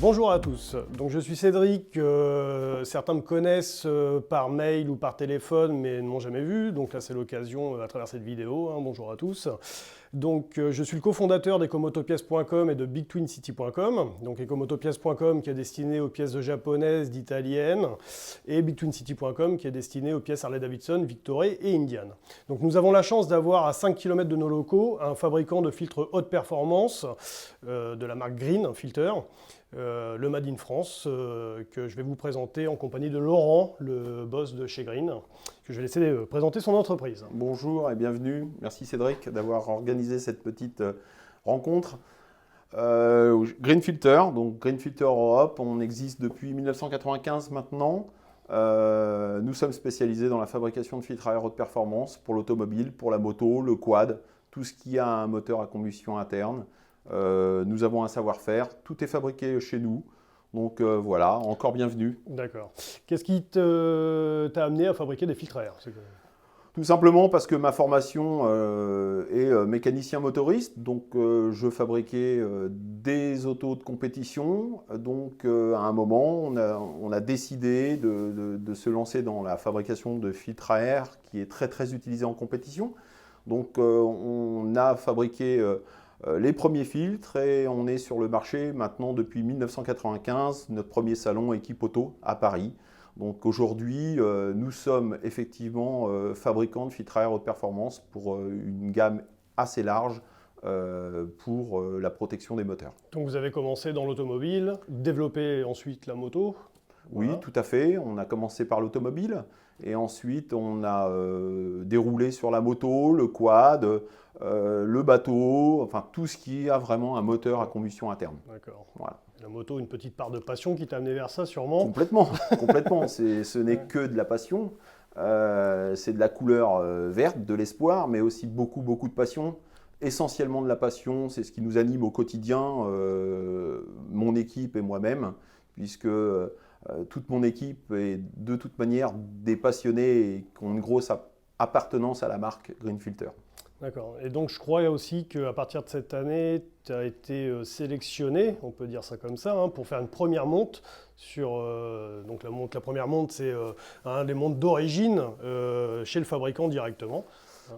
Bonjour à tous, donc je suis Cédric, certains me connaissent par mail ou par téléphone mais ne m'ont jamais vu, donc là c'est l'occasion à travers cette vidéo, hein. Bonjour à tous. Donc je suis le cofondateur d'Ecomotopièces.com et de BigTwinCity.com, donc Ecomotopièces.com qui est destiné aux pièces japonaises, d'italiennes, et BigTwinCity.com qui est destiné aux pièces Harley-Davidson, Victoray et Indian. Donc nous avons la chance d'avoir à 5 km de nos locaux un fabricant de filtres haute performance de la marque Green, un filter, le Made in France, que je vais vous présenter en compagnie de Laurent, le boss de chez Green, que je vais laisser présenter son entreprise. Bonjour et bienvenue. Merci Cédric d'avoir organisé cette petite rencontre. Green Filter, donc Green Filter Europe, on existe depuis 1995 maintenant. Nous sommes spécialisés dans la fabrication de filtres à air haute performance pour l'automobile, pour la moto, le quad, tout ce qui a un moteur à combustion interne. Nous avons un savoir-faire, tout est fabriqué chez nous, donc voilà, encore bienvenue. D'accord. Qu'est-ce qui t'a amené à fabriquer des filtres à air? Tout simplement parce que ma formation est mécanicien motoriste, donc je fabriquais des autos de compétition. Donc à un moment, on a décidé de se lancer dans la fabrication de filtres à air qui est très utilisé en compétition. Donc on a fabriqué les premiers filtres et on est sur le marché maintenant depuis 1995, notre premier salon Équipe Auto à Paris. Donc aujourd'hui, nous sommes effectivement fabricants de filtres à air haute performance pour une gamme assez large pour la protection des moteurs. Donc vous avez commencé dans l'automobile, développé ensuite la moto. Oui, Voilà. tout à fait. On a commencé par l'automobile et ensuite on a déroulé sur la moto, le quad, le bateau, enfin tout ce qui a vraiment un moteur à combustion interne. D'accord. Voilà. La moto, une petite part de passion qui t'a amené vers ça sûrement. Complètement, complètement. Ce n'est que de la passion. C'est de la couleur verte, de l'espoir, mais aussi beaucoup de passion. Essentiellement de la passion, c'est ce qui nous anime au quotidien, mon équipe et moi-même, puisque toute mon équipe est de toute manière des passionnés et qui ont une grosse appartenance à la marque Green Filter. D'accord. Et donc je crois aussi qu'à partir de cette année, tu as été sélectionné, on peut dire ça comme ça, hein, pour faire une première monte sur... donc la première monte, c'est un des montes d'origine chez le fabricant directement.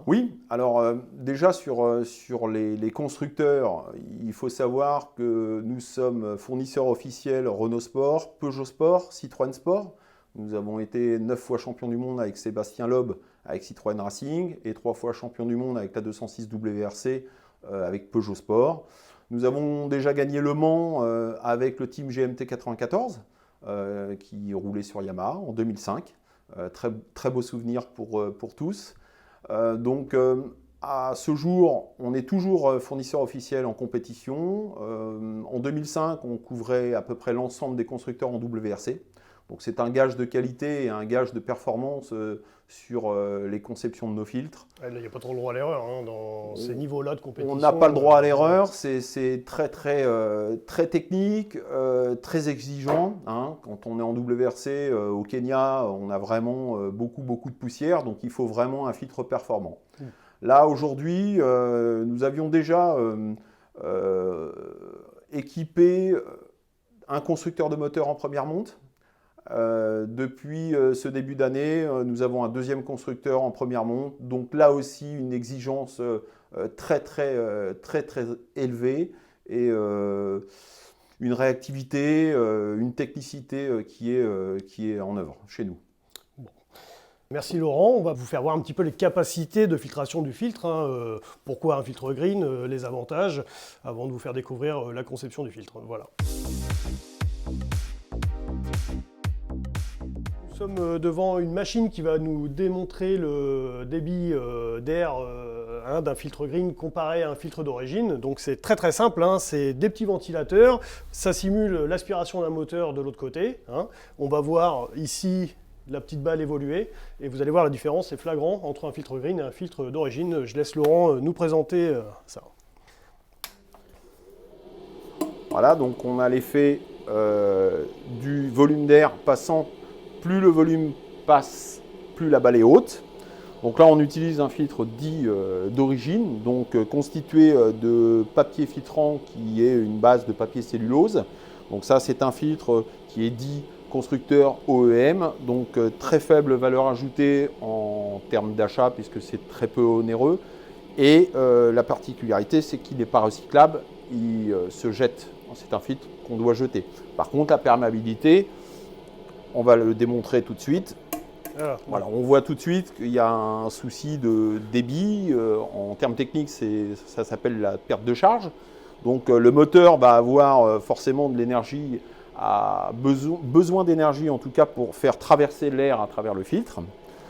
Oui, alors déjà sur les constructeurs, il faut savoir que nous sommes fournisseurs officiels Renault Sport, Peugeot Sport, Citroën Sport. Nous avons été 9 fois champions du monde avec Sébastien Loeb avec Citroën Racing et 3 fois champions du monde avec la 206 WRC avec Peugeot Sport. Nous avons déjà gagné Le Mans avec le team GMT 94 qui roulait sur Yamaha en 2005. Très beau souvenir pour tous. Donc à ce jour, on est toujours fournisseur officiel en compétition. En 2005, on couvrait à peu près l'ensemble des constructeurs en WRC. Donc c'est un gage de qualité et un gage de performance sur les conceptions de nos filtres. Il n'y a pas trop le droit à l'erreur hein, dans ces niveaux-là de compétition. On n'a pas le droit à l'erreur, c'est très technique, très exigeant. Hein. Quand on est en WRC au Kenya, on a vraiment beaucoup de poussière, donc il faut vraiment un filtre performant. Là aujourd'hui, nous avions déjà équipé un constructeur de moteur en première monte. Depuis ce début d'année, nous avons un deuxième constructeur en première monte, donc là aussi une exigence très élevée et une réactivité, une technicité qui est en œuvre chez nous. Bon. Merci Laurent, on va vous faire voir un petit peu les capacités de filtration du filtre, hein, pourquoi un filtre green, les avantages, avant de vous faire découvrir la conception du filtre. Voilà. Nous sommes devant une machine qui va nous démontrer le débit d'air d'un filtre green comparé à un filtre d'origine. Donc c'est très simple, hein, c'est des petits ventilateurs, ça simule l'aspiration d'un moteur de l'autre côté. Hein. On va voir ici la petite balle évoluer et vous allez voir la différence, c'est flagrant entre un filtre green et un filtre d'origine. Je laisse Laurent nous présenter ça. Voilà, donc on a l'effet du volume d'air passant. Plus le volume passe, plus la balle est haute. Donc là, on utilise un filtre dit d'origine, donc constitué de papier filtrant qui est une base de papier cellulose. Donc ça, c'est un filtre qui est dit constructeur OEM, donc très faible valeur ajoutée en termes d'achat puisque c'est très peu onéreux. Et la particularité, c'est qu'il n'est pas recyclable, il se jette. C'est un filtre qu'on doit jeter. Par contre, la perméabilité, on va le démontrer tout de suite. Voilà, on voit tout de suite qu'il y a un souci de débit. En termes techniques, ça s'appelle la perte de charge. Donc le moteur va avoir forcément de l'énergie, a besoin d'énergie en tout cas pour faire traverser l'air à travers le filtre.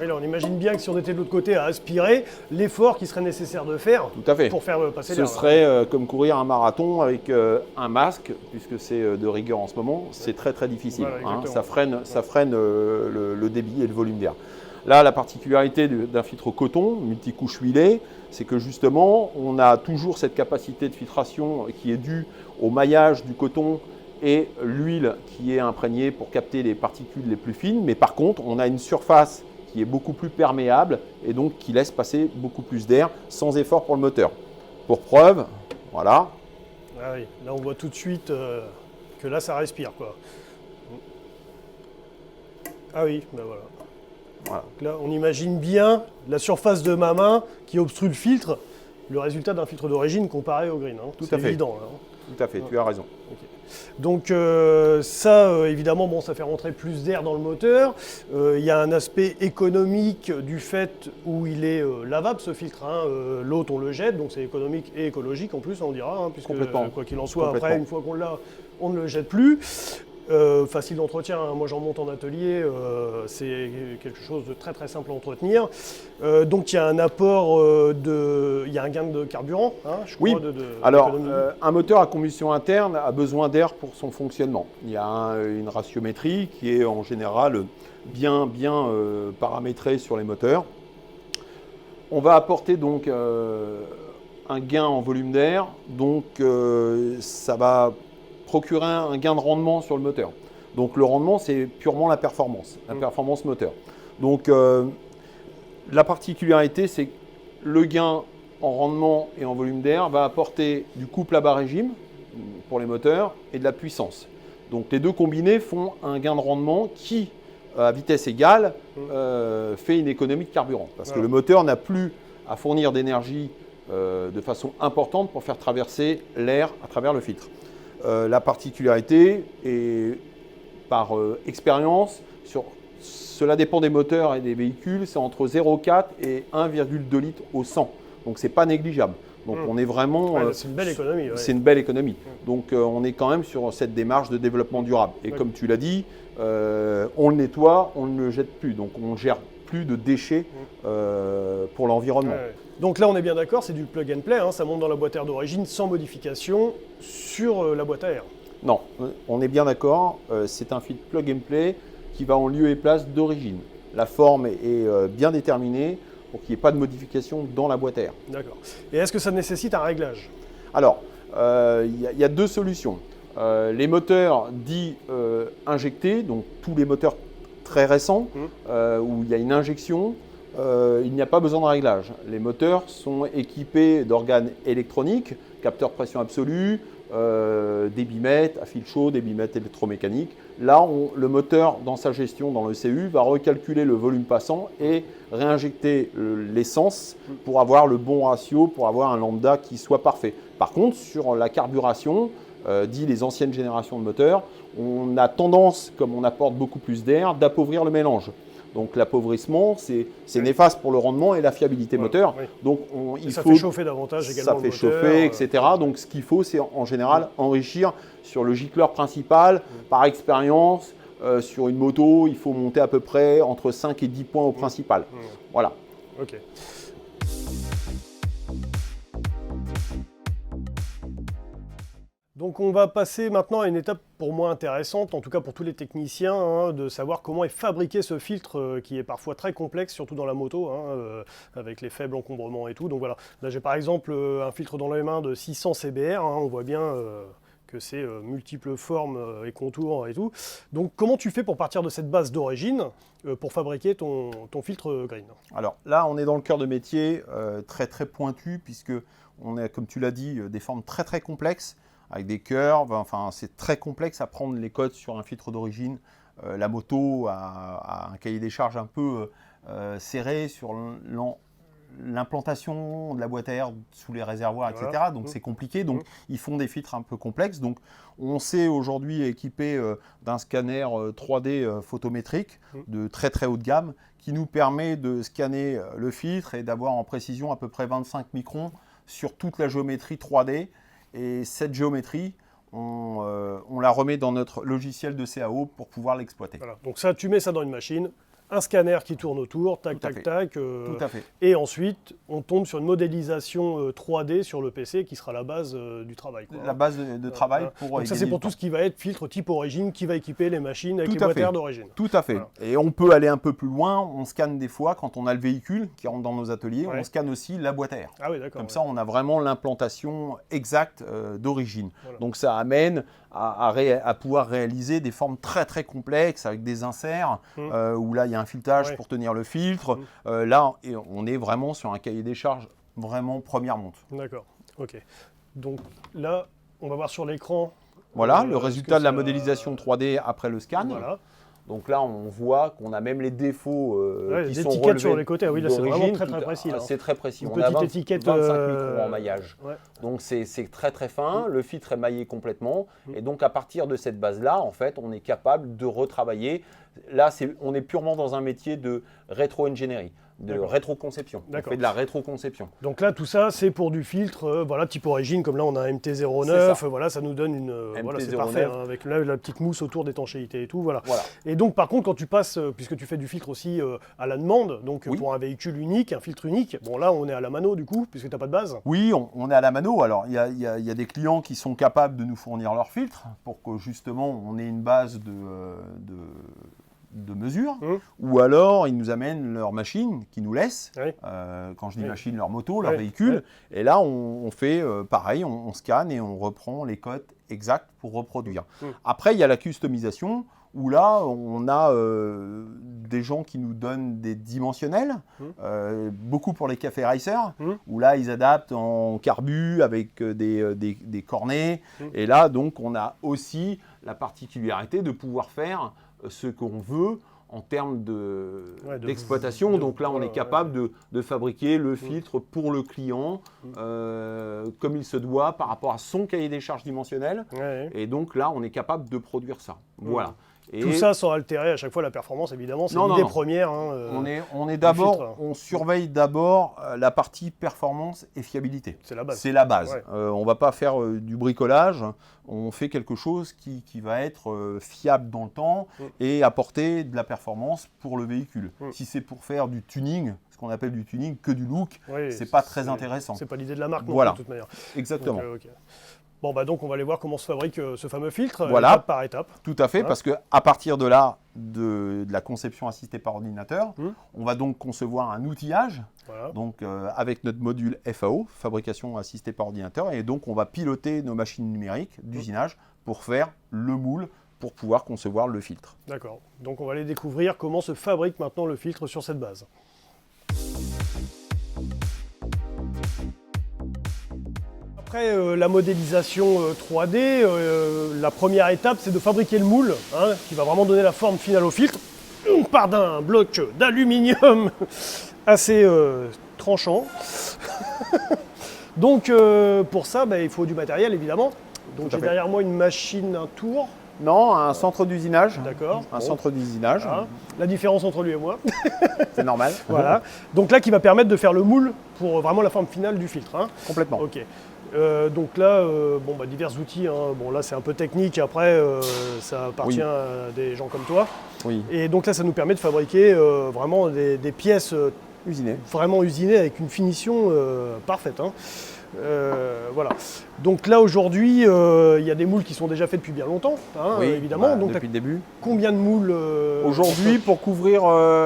Et là, on imagine bien que si on était de l'autre côté à aspirer, l'effort qu'il serait nécessaire de faire pour faire passer l'air. Ce serait comme courir un marathon avec un masque, puisque c'est de rigueur en ce moment, c'est très très difficile. Voilà, ça freine le débit et le volume d'air. Là, la particularité d'un filtre coton, multicouche huilée, c'est que justement, on a toujours cette capacité de filtration qui est due au maillage du coton et l'huile qui est imprégnée pour capter les particules les plus fines. Mais par contre, on a une surface qui est beaucoup plus perméable et donc qui laisse passer beaucoup plus d'air sans effort pour le moteur. Pour preuve, voilà. Ah oui, là on voit tout de suite que là ça respire quoi. Ah oui, ben voilà. Voilà. Donc là on imagine bien la surface de ma main qui obstrue le filtre, le résultat d'un filtre d'origine comparé au green. Hein. Tout à fait. Évident. Là, hein. Tout à fait, tu as raison. Okay. Donc ça, évidemment, bon, ça fait rentrer plus d'air dans le moteur. Il y a un aspect économique du fait où il est lavable, ce filtre. Hein. L'autre, on le jette, donc c'est économique et écologique en plus, on dira, hein, puisque quoi qu'il en soit, après, une fois qu'on l'a, on ne le jette plus. Facile d'entretien, hein. Moi j'en monte en atelier, c'est quelque chose de très très simple à entretenir. Donc il y a un apport, il y a un gain de carburant, hein, je crois. Oui, alors un moteur à combustion interne a besoin d'air pour son fonctionnement. Il y a une ratiométrie qui est en général bien paramétrée sur les moteurs. On va apporter donc un gain en volume d'air, donc ça va procurer un gain de rendement sur le moteur. Donc le rendement, c'est purement la performance moteur. Donc la particularité, c'est que le gain en rendement et en volume d'air va apporter du couple à bas régime pour les moteurs et de la puissance. Donc les deux combinés font un gain de rendement qui, à vitesse égale, fait une économie de carburant. Parce que le moteur n'a plus à fournir d'énergie de façon importante pour faire traverser l'air à travers le filtre. La particularité, et par expérience, cela dépend des moteurs et des véhicules, c'est entre 0,4 et 1,2 litres au 100. Donc ce n'est pas négligeable. Donc on est vraiment… c'est une belle économie. Ouais. C'est une belle économie. Donc on est quand même sur cette démarche de développement durable. Et comme tu l'as dit, on le nettoie, on ne le jette plus. Donc on ne gère plus de déchets pour l'environnement. Donc là, on est bien d'accord, c'est du plug and play, hein, ça monte dans la boîte à air d'origine sans modification sur la boîte à air. Non, on est bien d'accord, c'est un filtre plug and play qui va en lieu et place d'origine. La forme est bien déterminée pour qu'il n'y ait pas de modification dans la boîte à air. D'accord. Et est-ce que ça nécessite un réglage? Alors, il y a deux solutions. Les moteurs dits injectés, donc tous les moteurs très récents, où il y a une injection, il n'y a pas besoin de réglage. Les moteurs sont équipés d'organes électroniques, capteurs pression absolue, débitmètre à fil chaud, débitmètre électromécanique. Là, le moteur, dans sa gestion dans le CU, va recalculer le volume passant et réinjecter l'essence pour avoir le bon ratio, pour avoir un lambda qui soit parfait. Par contre, sur la carburation, dit les anciennes générations de moteurs, on a tendance, comme on apporte beaucoup plus d'air, d'appauvrir le mélange. Donc l'appauvrissement, c'est néfaste pour le rendement et la fiabilité moteur. Oui. Donc ça fait chauffer davantage également. Ça fait chauffer, etc. Donc ce qu'il faut, c'est en général enrichir sur le gicleur principal. Par expérience, sur une moto, il faut monter à peu près entre 5 et 10 points au principal. Voilà. Ok. Donc on va passer maintenant à une étape pour moi intéressante, en tout cas pour tous les techniciens, hein, de savoir comment est fabriqué ce filtre qui est parfois très complexe, surtout dans la moto, hein, avec les faibles encombrements et tout. Donc voilà, là j'ai par exemple un filtre dans les mains de 600 CBR, hein, on voit bien que c'est multiples formes et contours et tout. Donc comment tu fais pour partir de cette base d'origine pour fabriquer ton filtre green? Alors là on est dans le cœur de métier très très pointu, puisque on a, comme tu l'as dit, des formes très très complexes, avec des curves. Enfin, c'est très complexe à prendre les codes sur un filtre d'origine. La moto a un cahier des charges un peu serré sur l'implantation de la boîte à air sous les réservoirs, etc. Voilà. Donc c'est compliqué. Donc ils font des filtres un peu complexes. Donc on s'est aujourd'hui équipé d'un scanner 3D photométrique de très très haut de gamme qui nous permet de scanner le filtre et d'avoir en précision à peu près 25 microns sur toute la géométrie 3D. Et cette géométrie, on la remet dans notre logiciel de CAO pour pouvoir l'exploiter. Voilà. Donc ça, tu mets ça dans une machine, un scanner qui tourne autour, tac, tac, tac. Tout à fait. Et ensuite, on tombe sur une modélisation 3D sur le PC qui sera la base du travail. Quoi. La base de travail Voilà. pour Donc ça, c'est pour tout ce qui va être filtre type origine, qui va équiper les machines avec les boîtes à air d'origine. Tout à fait. Voilà. Et on peut aller un peu plus loin. On scanne des fois, quand on a le véhicule qui rentre dans nos ateliers, on scanne aussi la boîte à air. Ah oui, d'accord. Comme ça, on a vraiment l'implantation exacte d'origine. Voilà. Donc ça amène à pouvoir réaliser des formes très très complexes avec des inserts où là il y a un filetage pour tenir le filtre. Là on est vraiment sur un cahier des charges vraiment première monte. D'accord, ok. Donc là on va voir sur l'écran. Voilà le résultat de la modélisation 3D après le scan. Voilà. Donc là, on voit qu'on a même les défauts qui sont relevés. Des étiquettes sur les côtés, oui, là c'est vraiment très très précis. C'est très précis. Une on a 25 étiquette, microns en maillage. Ouais. Donc c'est très très fin, le filtre est maillé complètement. Et donc à partir de cette base-là, en fait, on est capable de retravailler. Là, on est purement dans un métier de rétro-ingénierie, de rétroconception. On fait de la rétroconception. Donc là, tout ça, c'est pour du filtre voilà, type origine, comme là on a un MT09, voilà, ça nous donne une... voilà, c'est parfait, hein, avec là, la petite mousse autour d'étanchéité et tout. Voilà. Et donc par contre, quand tu passes, puisque tu fais du filtre aussi à la demande, donc pour un véhicule unique, un filtre unique, bon là on est à la mano du coup, puisque tu n'as pas de base. Oui, on est à la mano. Alors il y a des clients qui sont capables de nous fournir leur filtre pour que justement on ait une base de mesure, ou alors ils nous amènent leur machine qui nous laisse, quand je dis machine, leur moto, leur véhicule, et là on fait pareil, on scanne et on reprend les codes exacts pour reproduire. Après il y a la customisation, où là on a des gens qui nous donnent des dimensionnels, beaucoup pour les cafés racers, où là ils adaptent en carbu avec des cornets, et là donc on a aussi la particularité de pouvoir faire ce qu'on veut en termes d'exploitation. Donc là, on est capable de fabriquer le filtre pour le client comme il se doit par rapport à son cahier des charges dimensionnel. Et donc là, on est capable de produire ça. Voilà. Et tout ça sans altérer à chaque fois la performance, évidemment, c'est l'idée première. Hein, on surveille d'abord la partie performance et fiabilité. C'est la base. C'est la base. On ne va pas faire du bricolage, on fait quelque chose qui va être fiable dans le temps et apporter de la performance pour le véhicule. Si c'est pour faire du tuning, ce qu'on appelle du tuning, que du look, c'est pas très intéressant. C'est pas l'idée de la marque, voilà. De toute manière. Exactement. Bon, bah donc on va aller voir comment se fabrique ce fameux filtre, étape par étape. Tout à fait, parce qu'à partir de là, de la conception assistée par ordinateur, on va donc concevoir un outillage, donc, avec notre module FAO, fabrication assistée par ordinateur, et donc on va piloter nos machines numériques d'usinage pour faire le moule, pour pouvoir concevoir le filtre. D'accord, donc on va aller découvrir comment se fabrique maintenant le filtre sur cette base. Après la modélisation 3D, la première étape c'est de fabriquer le moule, qui va vraiment donner la forme finale au filtre. On part d'un bloc d'aluminium assez tranchant. Donc pour ça, il faut du matériel évidemment. Donc j'ai derrière moi une machine, un tour. Non, un centre d'usinage. D'accord. Un centre d'usinage. Voilà. La différence entre lui et moi. C'est normal. Voilà. Donc là qui va permettre de faire le moule pour vraiment la forme finale du filtre. Complètement. Ok. Donc là, divers outils. Bon là c'est un peu technique. Après, ça appartient à des gens comme toi. Oui. Et donc là, ça nous permet de fabriquer vraiment des pièces usinées. Vraiment usinées avec une finition parfaite. Voilà. Donc là aujourd'hui, il y a des moules qui sont déjà faits depuis bien longtemps, évidemment. Donc depuis le début. Combien de moules aujourd'hui, pour couvrir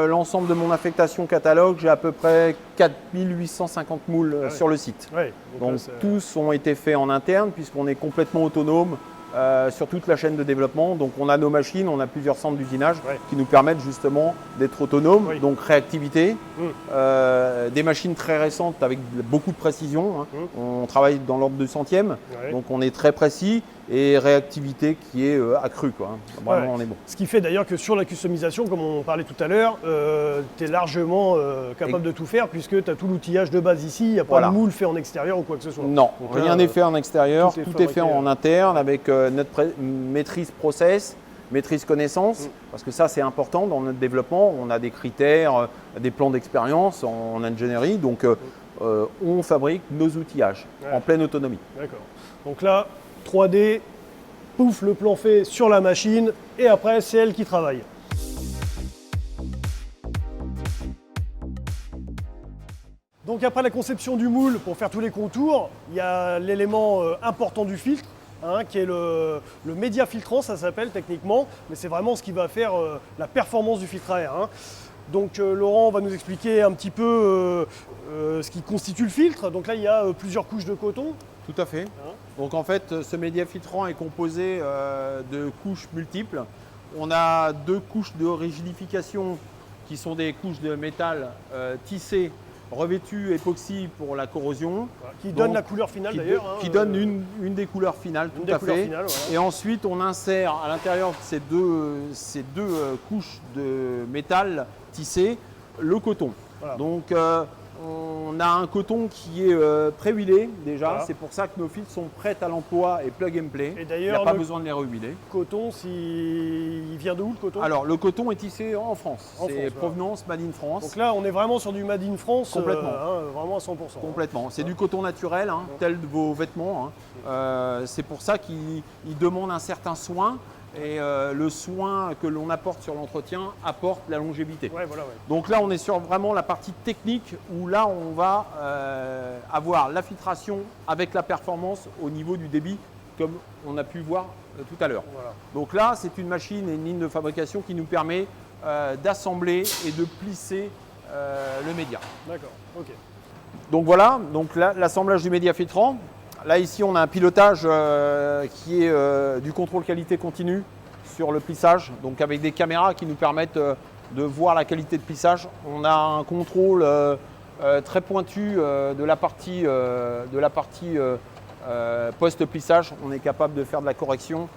l'ensemble de mon affectation catalogue, j'ai à peu près 4850 moules sur le site. Ouais, donc tous ont été faits en interne puisqu'on est complètement autonome sur toute la chaîne de développement. Donc on a nos machines, on a plusieurs centres d'usinage Ouais. qui nous permettent justement d'être autonomes, Oui. donc réactivité. Mm. Des machines très récentes avec beaucoup de précision, hein. Mm. On travaille dans l'ordre de centièmes, Ouais. donc on est très précis, et réactivité qui est accrue, quoi, hein. Vraiment, Ouais. on est bon. Ce qui fait d'ailleurs que sur la customisation, comme on parlait tout à l'heure, tu es largement capable de tout faire puisque tu as tout l'outillage de base ici, il n'y a pas Voilà. de moule fait en extérieur ou quoi que ce soit. Non, Donc rien là, n'est fait en extérieur, tout est tout est fait fabriqué, en interne avec notre maîtrise process, maîtrise connaissance, parce que ça c'est important dans notre développement. On a des critères, des plans d'expérience en ingénierie, donc on fabrique nos outillages Ouais. en pleine autonomie. D'accord. Donc là, 3D, pouf, le plan fait sur la machine et après c'est elle qui travaille. Donc après la conception du moule, pour faire tous les contours, il y a l'élément important du filtre, hein, qui est le média filtrant, ça s'appelle techniquement, mais c'est vraiment ce qui va faire la performance du filtre à air, hein. Donc Laurent va nous expliquer un petit peu ce qui constitue le filtre. Donc là, il y a plusieurs couches de coton. Tout à fait. Donc en fait, ce média filtrant est composé de couches multiples. On a deux couches de rigidification qui sont des couches de métal tissées, revêtues époxy pour la corrosion. Qui donne Donc, la couleur finale d'ailleurs. Qui donne une des couleurs finales, une tout des à couleurs fait. finales, voilà. Et ensuite, on insère à l'intérieur de ces deux couches de métal tissé le coton. Voilà. Donc, on a un coton qui est pré-huilé déjà. Voilà. C'est pour ça que nos filtres sont prêts à l'emploi et plug and play. Et Il n'y d'ailleurs, a pas le besoin de les rehuiler. coton, il vient de où le coton? Alors, le coton est tissé en France. En C'est France, provenance Made in France. Donc là, on est vraiment sur du Made in France, Complètement. vraiment à 100%. Complètement. C'est du coton naturel, hein, tel de vos vêtements, hein. C'est pour ça qu'il demande un certain soin. Et le soin que l'on apporte sur l'entretien apporte la longévité. Ouais, voilà, ouais. Donc là, on est sur vraiment la partie technique où là, on va avoir la filtration avec la performance au niveau du débit, comme on a pu voir tout à l'heure. Voilà. Donc là, c'est une machine et une ligne de fabrication qui nous permet d'assembler et de plisser le média. D'accord, ok. Donc voilà, donc là, l'assemblage du média filtrant. Là, ici, on a un pilotage qui est du contrôle qualité continu sur le plissage, donc avec des caméras qui nous permettent de voir la qualité de plissage. On a un contrôle très pointu de la partie post-plissage. On est capable de faire de la correction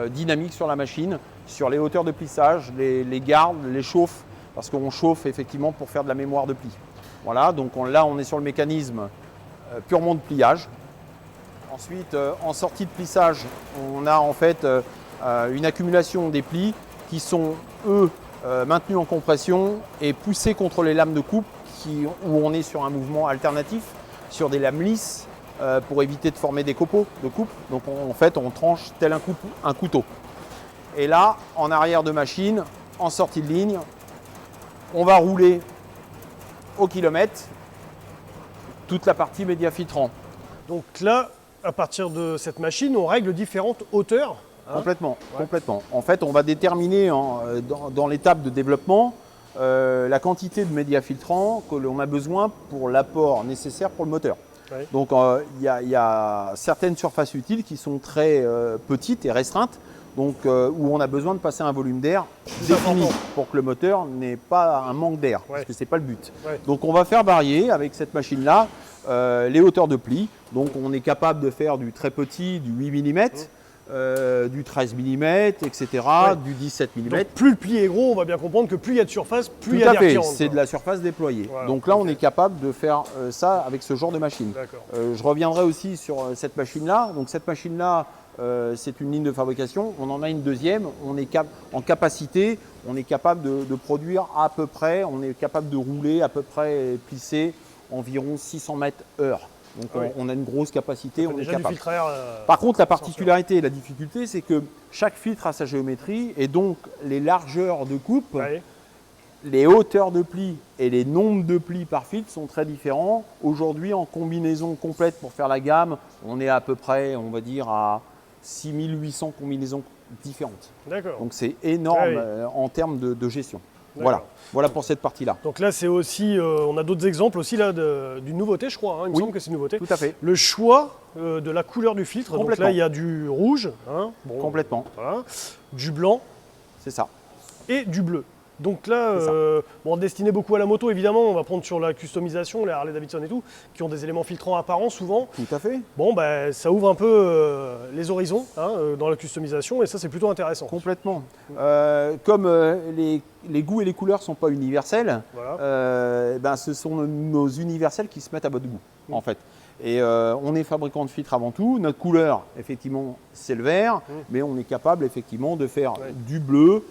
dynamique sur la machine, sur les hauteurs de plissage, les gardes, les chauffes, parce qu'on chauffe effectivement pour faire de la mémoire de pli. Voilà, donc là, on est sur le mécanisme purement de pliage. Ensuite, en sortie de plissage, on a en fait une accumulation des plis qui sont, eux, maintenus en compression et poussés contre les lames de coupe où on est sur un mouvement alternatif, sur des lames lisses pour éviter de former des copeaux de coupe. Donc en fait, on tranche tel un couteau. Et là, en arrière de machine, en sortie de ligne, on va rouler au kilomètre toute la partie média filtrant. Donc là, à partir de cette machine, on règle différentes hauteurs. Hein. Complètement, complètement. En fait, on va déterminer dans l'étape de développement la quantité de média filtrant que l'on a besoin pour l'apport nécessaire pour le moteur. Ouais. Donc, il y a certaines surfaces utiles qui sont très petites et restreintes, donc où on a besoin de passer un volume d'air défini pour que le moteur n'ait pas un manque d'air, Ouais. parce que ce n'est pas le but. Ouais. Donc, on va faire varier avec cette machine-là les hauteurs de plis. Donc, on est capable de faire du très petit, du 8 mm, du 13 mm, etc., Ouais. du 17 mm. Donc plus le pli est gros, on va bien comprendre que plus il y a de surface, plus Tout il y a à d'air fait, qui rentre, c'est quoi. de la surface déployée. Voilà, Donc là, ok. on est capable de faire ça avec ce genre de machine. D'accord. Je reviendrai aussi sur cette machine-là. Donc cette machine-là, c'est une ligne de fabrication. On en a une deuxième. On est en capacité, on est capable de produire à peu près, on est capable de rouler à peu près et plisser environ 600 mètres heure. Donc Oui. on a une grosse capacité, on est Déjà du capable. filtre à air. Par contre, la particularité et la difficulté, c'est que chaque filtre a sa géométrie et donc les largeurs de coupe, Ouais. les hauteurs de plis et les nombres de plis par filtre sont très différents. Aujourd'hui, en combinaison complète pour faire la gamme, on est à peu près, on va dire, à 6800 combinaisons différentes. D'accord. Donc c'est énorme Ah oui. en termes de gestion. Voilà pour cette partie-là. Donc là, c'est aussi, on a d'autres exemples aussi là d'une nouveauté, je crois. Hein, il me semble que c'est une nouveauté. Tout à fait. Le choix de la couleur du filtre. Donc là, il y a du rouge. Hein, bon, complètement. Voilà, du blanc. C'est ça. Et du bleu. Donc là, bon, destiné beaucoup à la moto, évidemment, on va prendre sur la customisation, les Harley Davidson et tout, qui ont des éléments filtrants apparents souvent. Tout à fait. Bon, ben, ça ouvre un peu les horizons dans la customisation et ça, c'est plutôt intéressant. Complètement. Comme les goûts et les couleurs ne sont pas universels, ben, ce sont nos universels qui se mettent à votre goût, en fait. Et on est fabricant de filtres avant tout. Notre couleur, effectivement, c'est le vert, mais on est capable, effectivement, de faire du bleu,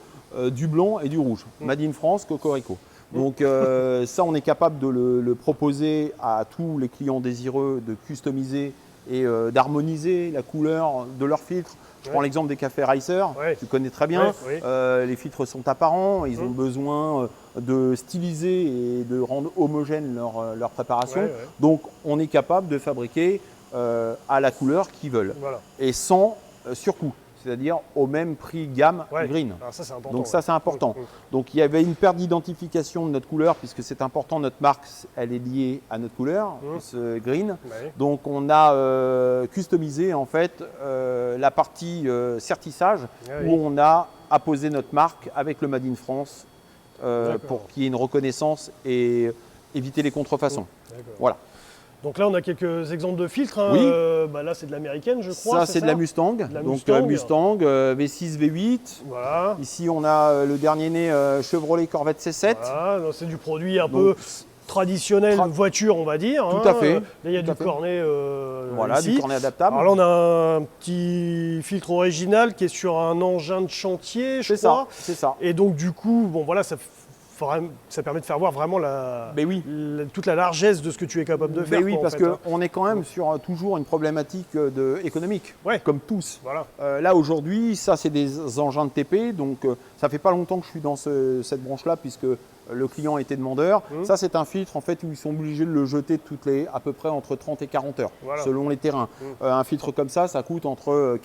du blanc et du rouge. Made in France, Cocorico. Donc ça, on est capable de le proposer à tous les clients désireux de customiser et d'harmoniser la couleur de leur filtre. Je prends l'exemple des cafés Racer, tu connais très bien. Les filtres sont apparents, ils ont besoin de styliser et de rendre homogène leur préparation. Donc on est capable de fabriquer à la couleur qu'ils veulent et sans surcoût. C'est-à-dire au même prix gamme green. Alors ça, c'est important. Donc ça, c'est important. Donc il y avait une perte d'identification de notre couleur, puisque c'est important, notre marque, elle est liée à notre couleur, ce green. Donc on a customisé en fait la partie certissage, où on a apposé notre marque avec le Made in France pour qu'il y ait une reconnaissance et éviter les contrefaçons. Voilà. Donc là, on a quelques exemples de filtres. Hein. Bah là, c'est de l'américaine, je crois. Ça, c'est de la Mustang. Mustang V6, V8. Voilà. Ici, on a le dernier né Chevrolet Corvette C7. Voilà, c'est du produit un peu traditionnel voiture, on va dire. Tout à fait. Là, il y a du cornet. Voilà, ici. du cornet adaptable. Alors là, on a un petit filtre original qui est sur un engin de chantier, je crois. C'est ça. Et donc, du coup, bon, voilà, ça permet de faire voir vraiment toute la largesse de ce que tu es capable de faire. Oui, parce qu'on est quand même sur toujours une problématique économique, comme tous. Voilà. Là, aujourd'hui, ça, c'est des engins de TP. Donc, ça fait pas longtemps que je suis dans cette branche-là, puisque le client était demandeur. Ça, c'est un filtre en fait, où ils sont obligés de le jeter à peu près entre 30 et 40 heures, selon les terrains. Un filtre comme ça coûte entre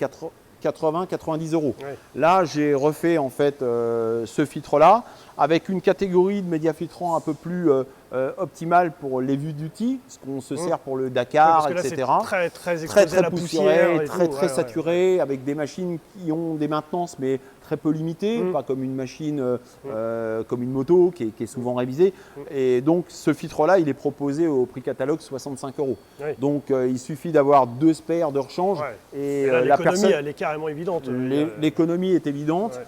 80-90 euros. Là, j'ai refait en fait ce filtre-là avec une catégorie de média filtrants un peu plus optimale pour les vues d'outils, ce qu'on se sert pour le Dakar, parce que là, etc. Très exposé à la poussière, très saturé, avec des machines qui ont des maintenances, mais très peu limitées, pas comme une machine, comme une moto qui est souvent révisée. Et donc, ce filtre-là, il est proposé au prix catalogue 65 euros. Donc, il suffit d'avoir 2 spares de rechange. Et là, l'économie, elle est carrément évidente. L'économie est évidente.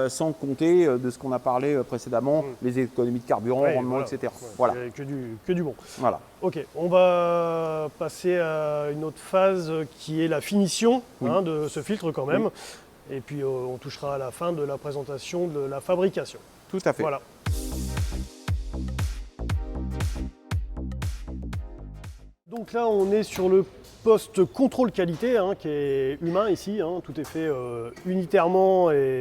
Sans compter de ce qu'on a parlé précédemment, les économies de carburant, rendement, etc. Voilà. Que du bon. Voilà. Ok, on va passer à une autre phase qui est la finition de ce filtre quand même. Et puis on touchera à la fin de la présentation de la fabrication. Tout à fait. Voilà. Donc là, on est sur le poste contrôle qualité qui est humain ici. Tout est fait unitairement et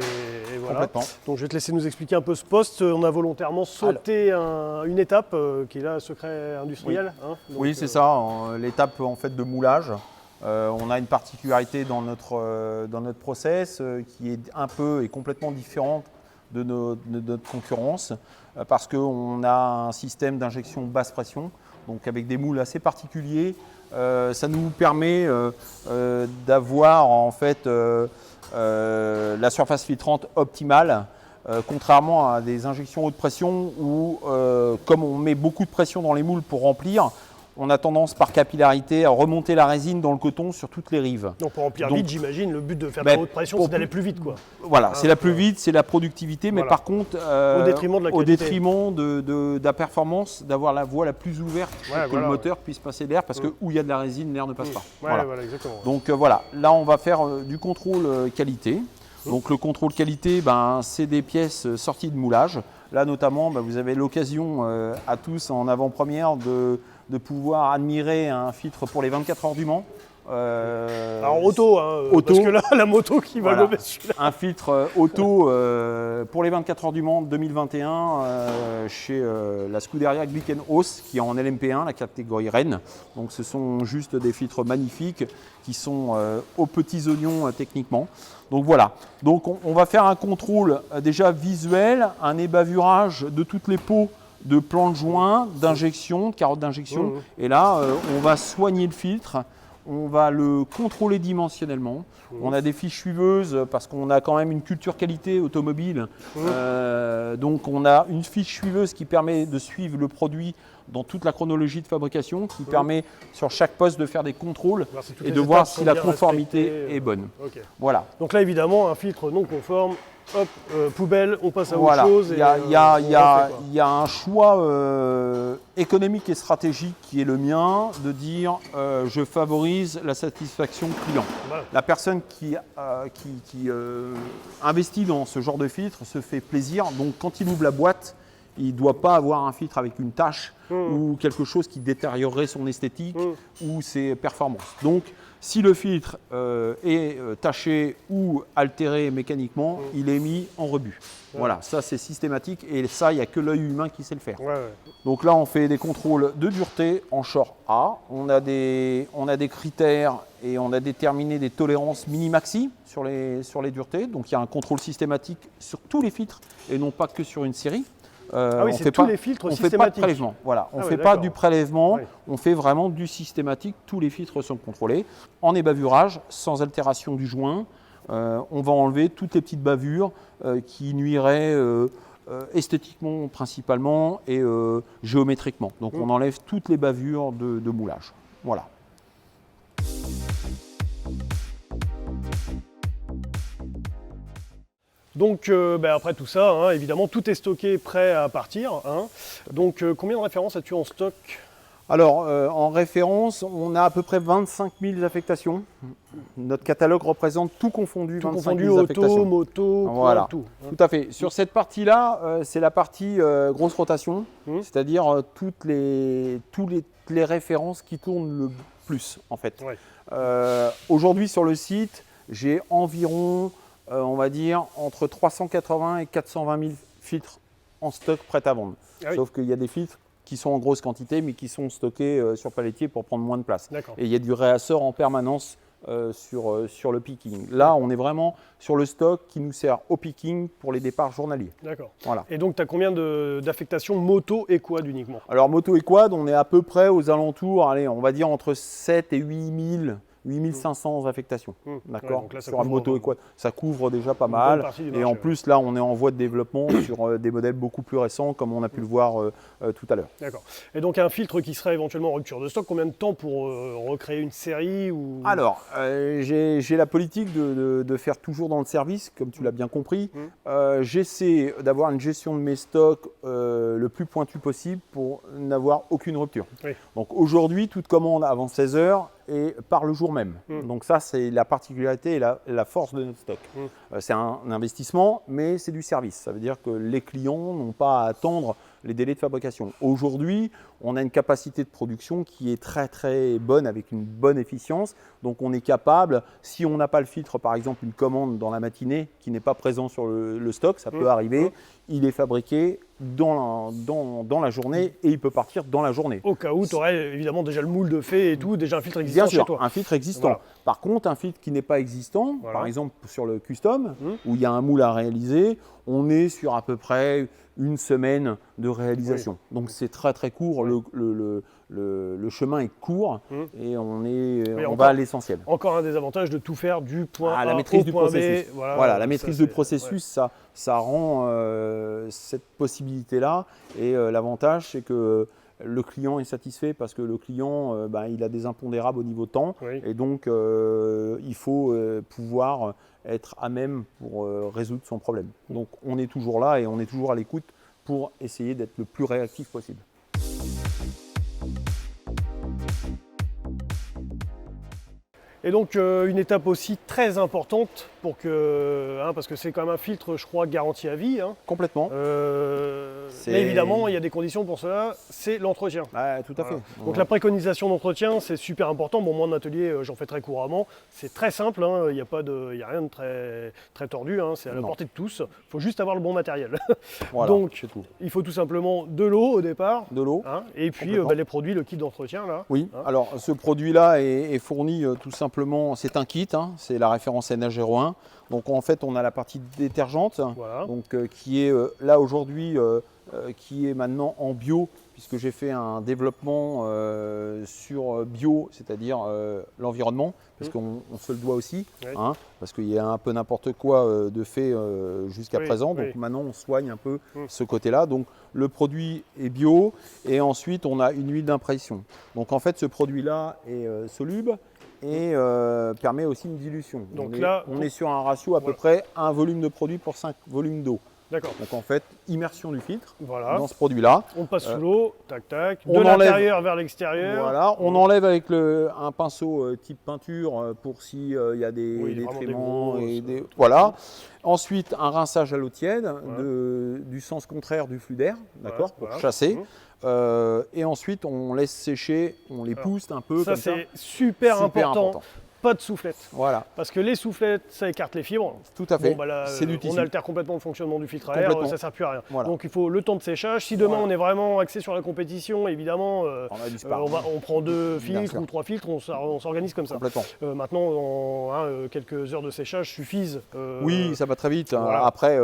voilà. Donc je vais te laisser nous expliquer un peu ce poste. On a volontairement sauté une étape qui est là, secret industriel. Oui, c'est ça, l'étape en fait de moulage. On a une particularité dans notre process qui est un peu et complètement différente de notre concurrence parce qu'on a un système d'injection basse pression, donc avec des moules assez particuliers. Ça nous permet d'avoir en fait la surface filtrante optimale, contrairement à des injections haute pression où, comme on met beaucoup de pression dans les moules pour remplir, on a tendance par capillarité à remonter la résine dans le coton sur toutes les rives. Donc pour remplir vite, j'imagine, le but de faire de la haute pression, c'est d'aller plus vite, quoi. Voilà, c'est la plus vite, c'est la productivité, mais par contre, au détriment de la qualité. Au détriment de la performance, d'avoir la voie la plus ouverte pour que le moteur puisse passer l'air, parce que où il y a de la résine, l'air ne passe pas. Voilà, exactement. Donc voilà, là on va faire du contrôle qualité. Donc le contrôle qualité, c'est des pièces sorties de moulage. Là notamment, vous avez l'occasion à tous en avant-première de pouvoir admirer un filtre pour les 24 heures du Mans. Alors auto, parce que là, la moto qui va gober celui-là. Un filtre auto pour les 24 heures du Mans 2021 chez la Scuderia Glickenhaus qui est en LMP1, la catégorie Rennes. Donc ce sont juste des filtres magnifiques qui sont aux petits oignons techniquement. Donc voilà, donc on va faire un contrôle déjà visuel, un ébavurage de toutes les peaux de plans de joint, d'injection, de carottes d'injection. Et là, on va soigner le filtre, on va le contrôler dimensionnellement. On a des fiches suiveuses parce qu'on a quand même une culture qualité automobile. Donc on a une fiche suiveuse qui permet de suivre le produit dans toute la chronologie de fabrication, qui permet sur chaque poste de faire des contrôles et de voir si la conformité est bonne. Voilà. Donc là, évidemment, un filtre non conforme, hop, poubelle, on passe à voilà. autre chose. Il y a un choix économique et stratégique qui est le mien, de dire je favorise la satisfaction client. Voilà. La personne qui investit dans ce genre de filtre se fait plaisir, donc quand il ouvre la boîte, il ne doit pas avoir un filtre avec une tache ou quelque chose qui détériorerait son esthétique ou ses performances. Donc, si le filtre est taché ou altéré mécaniquement, il est mis en rebut. Voilà, ça c'est systématique et ça, il n'y a que l'œil humain qui sait le faire. Donc là, on fait des contrôles de dureté en short A. On a des critères et on a déterminé des tolérances mini-maxi sur les duretés. Donc il y a un contrôle systématique sur tous les filtres et non pas que sur une série. Oui, c'est tous les filtres on systématiques. On ne fait pas de prélèvement. Voilà, on ne fait pas du prélèvement, on fait vraiment du systématique. Tous les filtres sont contrôlés en ébavurage, sans altération du joint. On va enlever toutes les petites bavures qui nuiraient esthétiquement principalement et géométriquement. Donc on enlève toutes les bavures de moulage. Voilà. Donc après tout ça, hein, évidemment, tout est stocké, prêt à partir. Hein. Donc combien de références as-tu en stock? Alors en référence, on a à peu près 25 000 affectations. Notre catalogue représente tout confondu, tout 25 confondu, 000 affectations. auto, moto, voilà. tout. Hein. Tout à fait. Sur cette partie-là, c'est la partie grosse rotation, c'est-à-dire toutes les références qui tournent le plus en fait. Aujourd'hui sur le site, j'ai environ on va dire entre 380 et 420 000 filtres en stock prêts à vendre. Sauf qu'il y a des filtres qui sont en grosse quantité mais qui sont stockés sur palettier pour prendre moins de place. Et il y a du réassort en permanence sur le picking. Là, on est vraiment sur le stock qui nous sert au picking pour les départs journaliers. D'accord. Voilà. Et donc, tu as combien d'affectations moto et quad uniquement? Alors, moto et quad, on est à peu près aux alentours, allez, on va dire entre 7 et 8 500 affectations, d'accord, sur un moto et quad. Ça couvre déjà pas mal. Et en plus, là, on est en voie de développement sur des modèles beaucoup plus récents, comme on a pu le voir tout à l'heure. D'accord. Et donc, un filtre qui serait éventuellement en rupture de stock, combien de temps pour recréer une série ou... Alors, j'ai la politique de faire toujours dans le service, comme tu l'as bien compris. J'essaie d'avoir une gestion de mes stocks le plus pointue possible pour n'avoir aucune rupture. Donc, aujourd'hui, toute commande avant 16 heures et par le jour même. Donc ça, c'est la particularité et la force de notre stock. C'est un investissement, mais c'est du service. Ça veut dire que les clients n'ont pas à attendre les délais de fabrication. Aujourd'hui, on a une capacité de production qui est très très bonne, avec une bonne efficience. Donc on est capable, si on n'a pas le filtre, par exemple une commande dans la matinée qui n'est pas présent sur le stock, ça peut arriver, il est fabriqué dans la journée et il peut partir dans la journée. Au cas où tu aurais évidemment déjà le moule de fait et tout, déjà un filtre existant chez toi. Bien sûr, un filtre existant. Par contre, un filtre qui n'est pas existant, par exemple sur le custom, où il y a un moule à réaliser, on est sur à peu près une semaine de réalisation. Donc c'est très très court, le chemin est court et on va à l'essentiel. Encore un des avantages de tout faire du point A la maîtrise du point processus. B. Voilà, la maîtrise du processus, ça rend cette possibilité-là. Et l'avantage, c'est que le client est satisfait parce que le client, il a des impondérables au niveau temps. Et donc, il faut pouvoir être à même pour résoudre son problème. Donc, on est toujours là et on est toujours à l'écoute pour essayer d'être le plus réactif possible. Et donc une étape aussi très importante pour que, parce que c'est quand même un filtre, je crois, garanti à vie. Complètement. Mais évidemment, il y a des conditions pour cela, c'est l'entretien. Tout à fait. Donc la préconisation d'entretien, c'est super important. Bon, moi en atelier, j'en fais très couramment. C'est très simple, il n'y a rien de très tordu, c'est à la portée de tous. Il faut juste avoir le bon matériel. Donc il faut tout simplement de l'eau au départ. De l'eau. Et puis les produits, le kit d'entretien là. Oui, alors ce produit-là est fourni tout simplement, c'est un kit, c'est la référence NH01. hein. Donc en fait, on a la partie détergente, Voilà. donc, qui est là aujourd'hui, qui est maintenant en bio, puisque j'ai fait un développement sur bio, c'est-à-dire l'environnement, parce qu'on se le doit aussi, Oui. hein, parce qu'il y a un peu n'importe quoi de fait jusqu'à Oui, présent. oui. Donc maintenant, on soigne un peu ce côté-là. Donc le produit est bio et ensuite, on a une huile d'impression. Donc en fait, ce produit-là est soluble et permet aussi une dilution. Donc on est sur un ratio à peu près 1 volume de produit pour 5 volumes d'eau. D'accord. Donc en fait, immersion du filtre Voilà. dans ce produit-là. On passe sous l'eau, tac tac, on de enlève- l'intérieur vers l'extérieur. Voilà, on enlève avec un pinceau type peinture pour s'il y a des Oui, vraiment des détriments. grosses, Voilà. Ensuite, un rinçage à l'eau tiède Voilà. du sens contraire du flux d'air, d'accord, pour voilà. chasser. Et ensuite, on laisse sécher, on les pousse un peu Ça comme ça. c'est super important. Pas de soufflette. Voilà, Parce que les soufflettes, ça écarte les fibres. tout à fait. Bon, bah là, C'est du on tissu. altère complètement le fonctionnement du filtre à air, Complètement. ça ne sert plus à rien. Voilà. Donc il faut le temps de séchage. Si demain Voilà. on est vraiment axé sur la compétition, évidemment, On a du spar. on prend 2 Bien filtres sûr. ou 3 filtres, on s'organise comme ça. Complètement. Maintenant, quelques heures de séchage suffisent. Oui, ça va très vite. voilà. Après,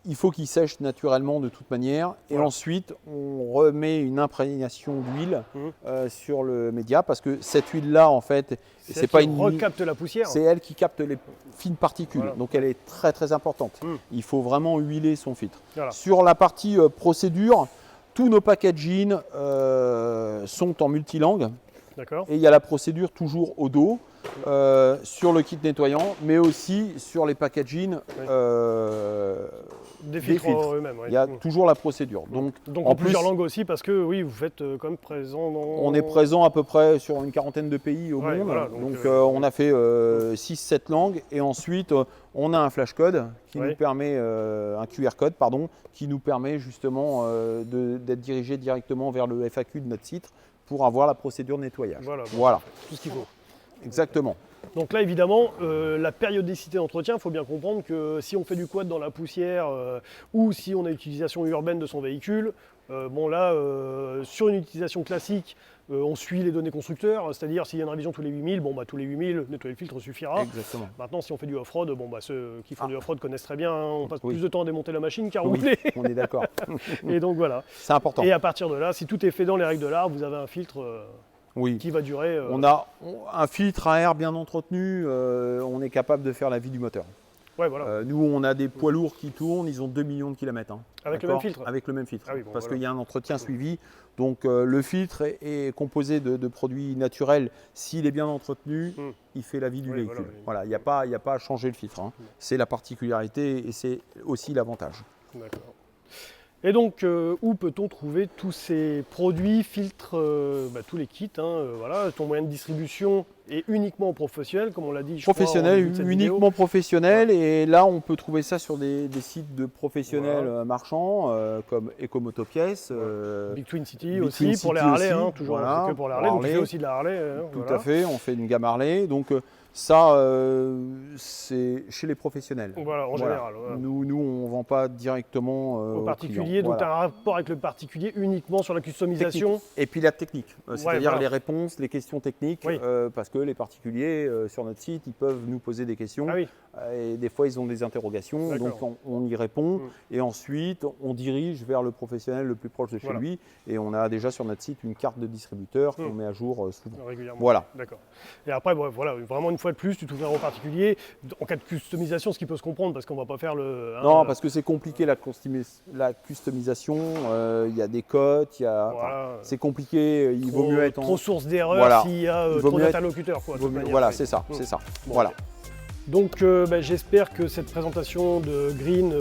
il faut qu'il sèche naturellement de toute manière. Et Voilà. ensuite, on remet une imprégnation d'huile sur le média parce que cette huile-là, en fait, c'est pas une recapte la poussière. c'est elle qui capte les fines particules. Voilà. Donc, elle est très très importante. Il faut vraiment huiler son filtre. Voilà. Sur la partie procédure, tous nos packaging sont en multilangue. D'accord. Et il y a la procédure toujours au dos sur le kit nettoyant, mais aussi sur les packaging Des filtres en eux-mêmes. Il y a toujours la procédure. Donc en plusieurs langues aussi, parce que oui, vous faites quand même présent dans... on est présent à peu près sur une quarantaine de pays au monde. Voilà, donc on a fait 6-7 langues. Et ensuite, on a un flash code qui nous permet, un QR code, pardon, qui nous permet justement d'être dirigé directement vers le FAQ de notre site pour avoir la procédure de nettoyage. Voilà. Tout ce qu'il faut. Exactement. Donc là, évidemment, la périodicité d'entretien, il faut bien comprendre que si on fait du quad dans la poussière ou si on a l'utilisation urbaine de son véhicule, sur une utilisation classique, on suit les données constructeurs, c'est-à-dire s'il y a une révision tous les 8000, tous les 8000, nettoyer le filtre suffira. Exactement. Maintenant, si on fait du off-road, ceux qui font du off-road connaissent très bien, on passe plus de temps à démonter la machine qu'à rouler. On est d'accord. Et donc voilà. C'est important. Et à partir de là, si tout est fait dans les règles de l'art, vous avez un filtre qui va durer... On a un filtre à air bien entretenu, on est capable de faire la vie du moteur. Ouais, voilà. Nous, on a des poids lourds qui tournent, ils ont 2 millions de kilomètres. Avec le même filtre. Avec le même filtre, Ah oui, parce qu'il y a un entretien suivi. Donc le filtre est composé de produits naturels. S'il est bien entretenu, il fait la vie du véhicule. Voilà, il n'y a pas à changer le filtre. C'est la particularité et c'est aussi l'avantage. D'accord. Et donc, où peut-on trouver tous ces produits, filtres, tous les kits voilà, ton moyen de distribution est uniquement professionnel, comme on l'a dit. Professionnel, uniquement professionnel. Et là, on peut trouver ça sur des sites de professionnels marchands comme Ecomotopièces. Big Twin City aussi, pour les Harley, toujours que pour les Harley. Donc, tu fais aussi de la Harley. Tout à fait, on fait une gamme Harley. Donc, ça, c'est chez les professionnels. Voilà, en général. Voilà. Nous, on ne vend pas directement aux particuliers. Donc, tu as un rapport avec le particulier uniquement sur la customisation. Technique. Et puis la technique, c'est-à-dire les réponses, les questions techniques. Parce que les particuliers, sur notre site, ils peuvent nous poser des questions. Et des fois, ils ont des interrogations. Donc, on y répond. Et ensuite, on dirige vers le professionnel le plus proche de chez lui. Et on a déjà sur notre site une carte de distributeur qu'on met à jour souvent. Régulièrement. Voilà. D'accord. Et après, voilà, vraiment une fois de plus, tu t'ouvres au particulier. En cas de customisation, ce qui peut se comprendre, parce qu'on ne va pas faire le... non, parce que c'est compliqué la customisation. Il y a des cotes, c'est compliqué. Il vaut mieux être trop source d'erreur s'il y a trop d'interlocuteurs. Voilà, c'est ça. Voilà. Donc j'espère que cette présentation de Green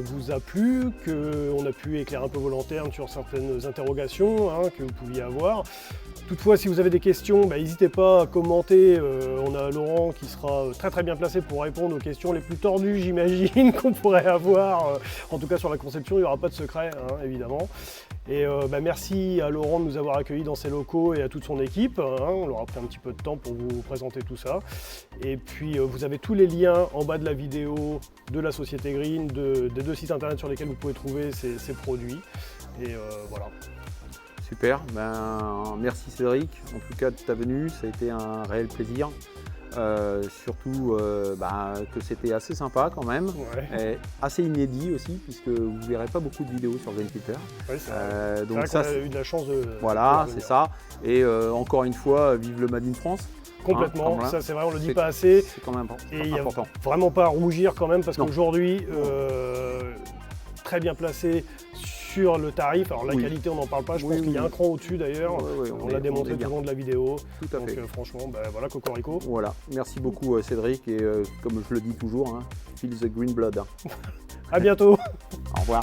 vous a plu, qu'on a pu éclairer un peu vos lanternes sur certaines interrogations que vous pouviez avoir. Toutefois, si vous avez des questions, n'hésitez pas à commenter. On a Laurent qui sera très très bien placé pour répondre aux questions les plus tordues, j'imagine, qu'on pourrait avoir. En tout cas, sur la conception, il n'y aura pas de secret, évidemment. Et merci à Laurent de nous avoir accueillis dans ses locaux et à toute son équipe. On leur a pris un petit peu de temps pour vous présenter tout ça. Et puis, vous avez tous les liens en bas de la vidéo de la société Green, des 2 sites internet sur lesquels vous pouvez trouver ces produits. Et voilà. Super, merci Cédric, en tout cas de ta venue, ça a été un réel plaisir. Surtout que c'était assez sympa quand même, Ouais. et assez inédit aussi, puisque vous ne verrez pas beaucoup de vidéos sur Gamekeeper. Ouais, c'est vrai. Donc C'est vrai ça, qu'on a eu de la chance de voilà, pouvoir c'est venir. ça. Et encore une fois, vive le Made in France. Complètement, Tremblin. ça c'est vrai, on le dit C'est- pas assez. C'est quand même Et il n'y a important. vraiment pas à rougir quand même parce Non. qu'aujourd'hui, très bien placé sur le tarif. Alors la Oui. qualité, on n'en parle pas, je Oui, pense qu'il y a oui. un cran au-dessus d'ailleurs. Ouais, On l'a démontré tout est au bien. long de la vidéo. Tout à Donc fait. franchement, voilà, cocorico. Voilà, merci beaucoup Cédric, et comme je le dis toujours, feel the green blood. À bientôt. Au revoir.